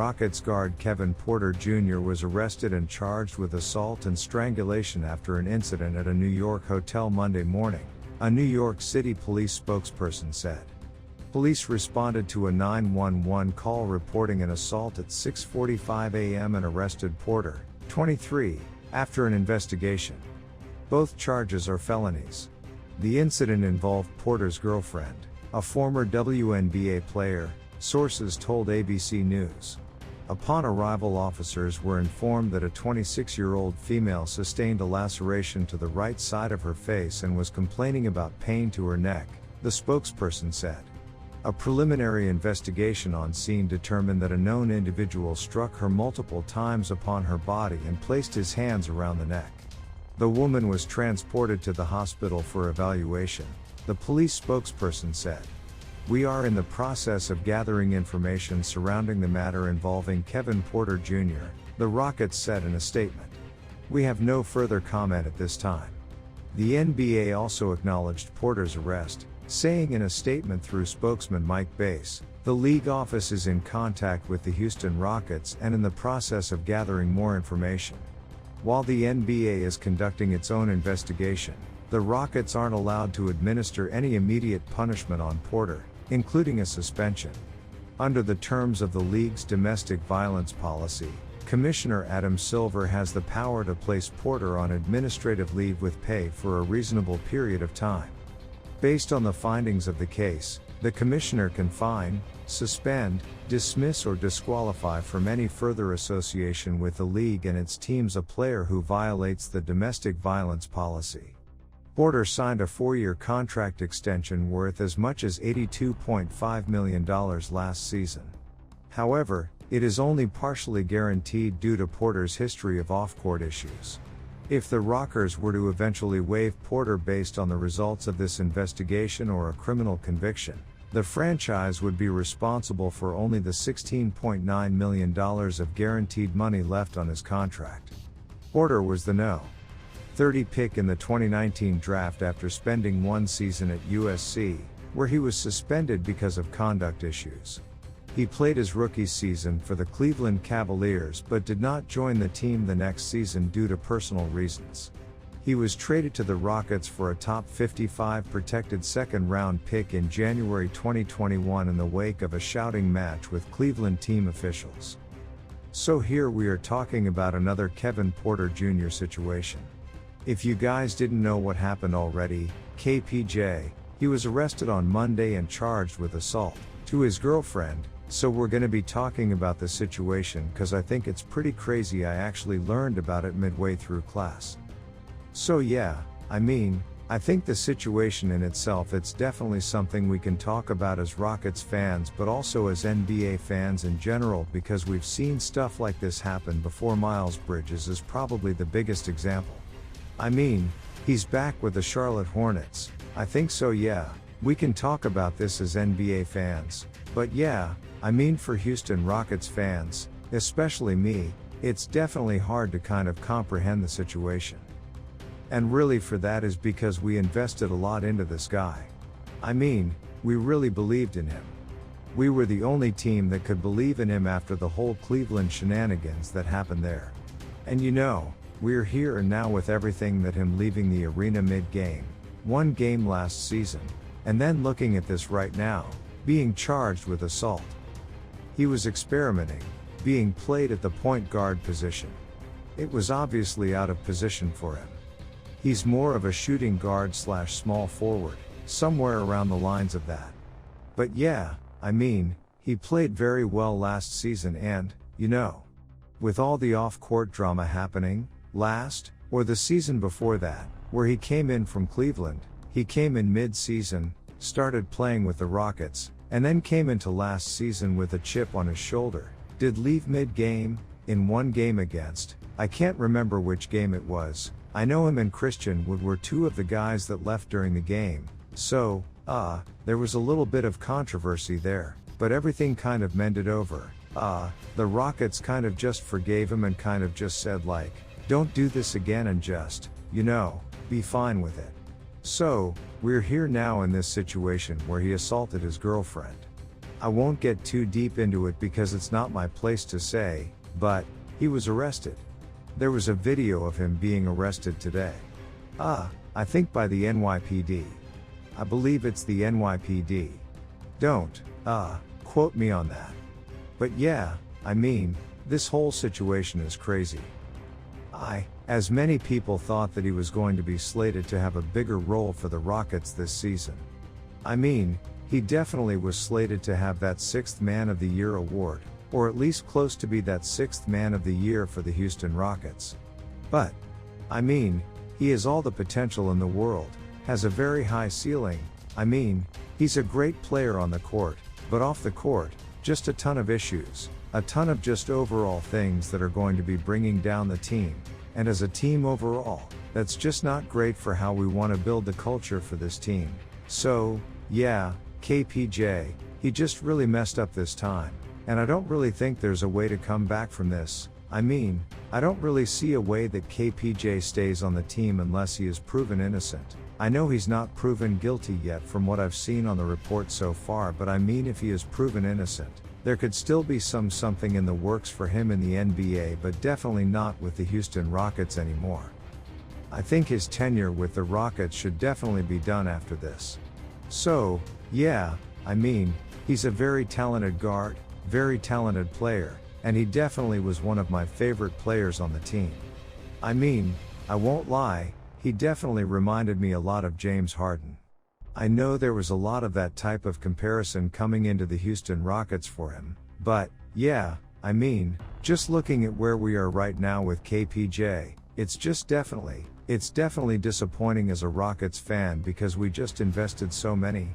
Rockets guard Kevin Porter Jr. was arrested and charged with assault and strangulation after an incident at a New York hotel Monday morning, a New York City police spokesperson said. Police responded to a 911 call reporting an assault at 6:45 a.m. and arrested Porter, 23, after an investigation. Both charges are felonies. The incident involved Porter's girlfriend, a former WNBA player, sources told ABC News. Upon arrival, officers were informed that a 26-year-old female sustained a laceration to the right side of her face and was complaining about pain to her neck, the spokesperson said. A preliminary investigation on scene determined that a known individual struck her multiple times upon her body and placed his hands around the neck. The woman was transported to the hospital for evaluation, the police spokesperson said. We are in the process of gathering information surrounding the matter involving Kevin Porter Jr., the Rockets said in a statement. We have no further comment at this time. The NBA also acknowledged Porter's arrest, saying in a statement through spokesman Mike Bass, the league office is in contact with the Houston Rockets and in the process of gathering more information. While the NBA is conducting its own investigation, the Rockets aren't allowed to administer any immediate punishment on Porter, including a suspension. Under the terms of the league's domestic violence policy, Commissioner Adam Silver has the power to place Porter on administrative leave with pay for a reasonable period of time. Based on the findings of the case, the commissioner can fine, suspend, dismiss or disqualify from any further association with the league and its teams a player who violates the domestic violence policy. Porter signed a 4-year contract extension worth as much as $82.5 million last season. However, it is only partially guaranteed due to Porter's history of off-court issues. If the Rockets were to eventually waive Porter based on the results of this investigation or a criminal conviction, the franchise would be responsible for only the $16.9 million of guaranteed money left on his contract. Porter was the No. 30 pick in the 2019 draft after spending one season at USC, where he was suspended because of conduct issues. He played his rookie season for the Cleveland Cavaliers but did not join the team the next season due to personal reasons. He was traded to the Rockets for a top 55 protected second-round pick in January 2021 in the wake of a shouting match with Cleveland team officials. So here we are talking about another Kevin Porter Jr. situation. If you guys didn't know what happened already, KPJ, he was arrested on Monday and charged with assault to his girlfriend. So we're gonna be talking about the situation cause I think it's pretty crazy. I actually learned about it midway through class. So yeah, I think the situation in itself, it's definitely something we can talk about as Rockets fans but also as NBA fans in general because we've seen stuff like this happen before. Miles Bridges is probably the biggest example. He's back with the Charlotte Hornets. I think so, yeah, we can talk about this as NBA fans. But yeah, for Houston Rockets fans, especially me, it's definitely hard to kind of comprehend the situation. And really for that is because we invested a lot into this guy. We really believed in him. We were the only team that could believe in him after the whole Cleveland shenanigans that happened there. And we're here and now with everything that him leaving the arena mid-game, one game last season, and then looking at this right now, being charged with assault. He was experimenting, being played at the point guard position. It was obviously out of position for him. He's more of a shooting guard / small forward, somewhere around the lines of that. But yeah, he played very well last season and, with all the off-court drama happening, the season before that, where he came in from Cleveland, he came in mid-season, started playing with the Rockets, and then came into last season with a chip on his shoulder, did leave mid-game, in one game against, I can't remember which game it was, I know him and Christian Wood were two of the guys that left during the game, so, there was a little bit of controversy there, but everything kind of mended over. The Rockets kind of just forgave him and kind of just said don't do this again and just, be fine with it. So, we're here now in this situation where he assaulted his girlfriend. I won't get too deep into it because it's not my place to say, but he was arrested. There was a video of him being arrested today. I think by the NYPD. I believe it's the NYPD. Don't, quote me on that. But yeah, I mean, this whole situation is crazy. As many people thought that he was going to be slated to have a bigger role for the Rockets this season. I mean, he definitely was slated to have that 6th Man of the Year award, or at least close to be that 6th Man of the Year for the Houston Rockets. But, I mean, he has all the potential in the world, has a very high ceiling. I mean, he's a great player on the court, but off the court, just a ton of issues, a ton of just overall things that are going to be bringing down the team. And as a team overall, that's just not great for how we want to build the culture for this team. So, yeah, KPJ, he just really messed up this time. And I don't really think there's a way to come back from this. I mean, I don't really see a way that KPJ stays on the team unless he is proven innocent. I know he's not proven guilty yet from what I've seen on the report so far, but I mean, if he is proven innocent, there could still be something in the works for him in the NBA, but definitely not with the Houston Rockets anymore. I think his tenure with the Rockets should definitely be done after this. So, yeah, I mean, he's a very talented guard, very talented player, and he definitely was one of my favorite players on the team. I mean, I won't lie, he definitely reminded me a lot of James Harden. I know there was a lot of that type of comparison coming into the Houston Rockets for him, but, yeah, I mean, just looking at where we are right now with KPJ, it's definitely disappointing as a Rockets fan because we just invested so much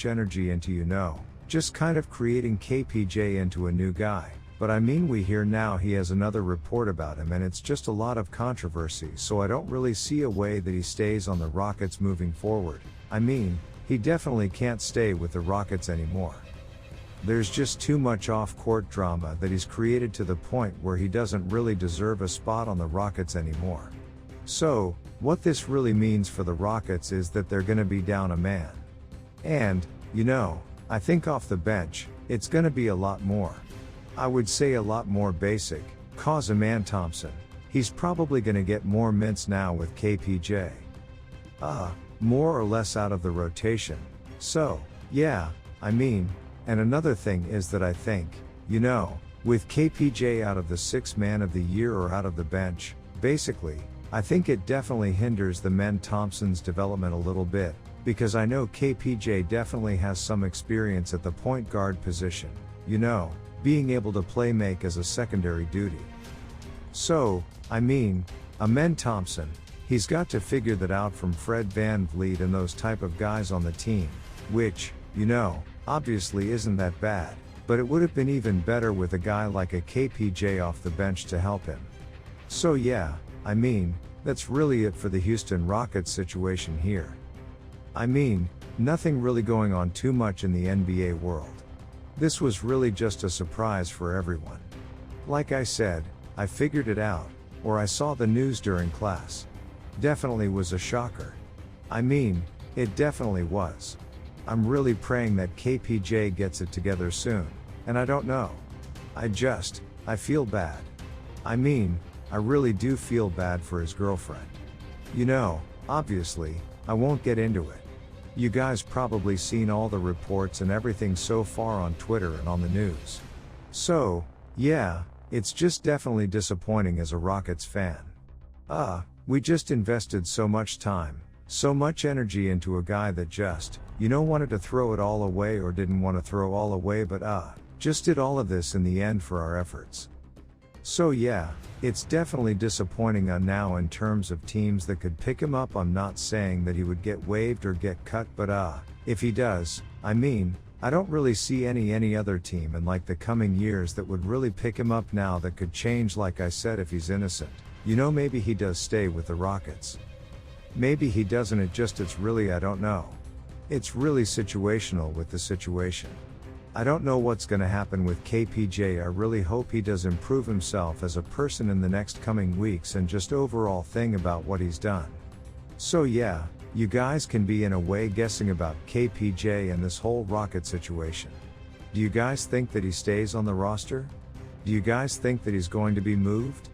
energy into, just kind of creating KPJ into a new guy. But I mean, we hear now he has another report about him and it's just a lot of controversy, so I don't really see a way that he stays on the Rockets moving forward. I mean, he definitely can't stay with the Rockets anymore. There's just too much off-court drama that he's created to the point where he doesn't really deserve a spot on the Rockets anymore. So, what this really means for the Rockets is that they're gonna be down a man. And, I think off the bench, it's gonna be a lot more. I would say a lot more basic, cause Aman Thompson, he's probably gonna get more minutes now with KPJ. More or less out of the rotation. So, yeah, I mean, and another thing is that I think, with KPJ out of the 6th Man of the Year or out of the bench, basically, I think it definitely hinders the Aman Thompson's development a little bit, because I know KPJ definitely has some experience at the point guard position, being able to make as a secondary duty. So, I mean, Amen Thompson, he's got to figure that out from Fred VanVleet and those type of guys on the team, which, obviously isn't that bad, but it would have been even better with a guy like a KPJ off the bench to help him. So yeah, I mean, that's really it for the Houston Rockets situation here. I mean, nothing really going on too much in the NBA world. This was really just a surprise for everyone. Like I said, I figured it out, or I saw the news during class. Definitely was a shocker. I mean, it definitely was. I'm really praying that KPJ gets it together soon, and I don't know. I feel bad. I mean, I really do feel bad for his girlfriend. Obviously, I won't get into it. You guys probably seen all the reports and everything so far on Twitter and on the news. So, yeah, it's just definitely disappointing as a Rockets fan. We just invested so much time, so much energy into a guy that just, wanted to throw it all away or didn't want to throw all away but just did all of this in the end for our efforts. So yeah, it's definitely disappointing now in terms of teams that could pick him up. I'm not saying that he would get waived or get cut, but if he does, I mean, I don't really see any other team in the coming years that would really pick him up now that could change. Like I said, if he's innocent, maybe he does stay with the Rockets. Maybe he doesn't, it's really, I don't know. It's really situational with the situation. I don't know what's gonna happen with KPJ. I really hope he does improve himself as a person in the next coming weeks and just overall thing about what he's done. So yeah, You guys can be in a way guessing about KPJ and this whole Rocket situation. Do you guys think that he stays on the roster? Do you guys think that he's going to be moved?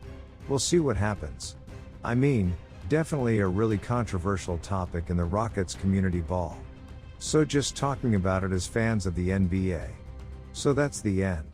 We'll see what happens. I mean, definitely a really controversial topic in the Rockets community ball. So just talking about it as fans of the NBA. So that's the end.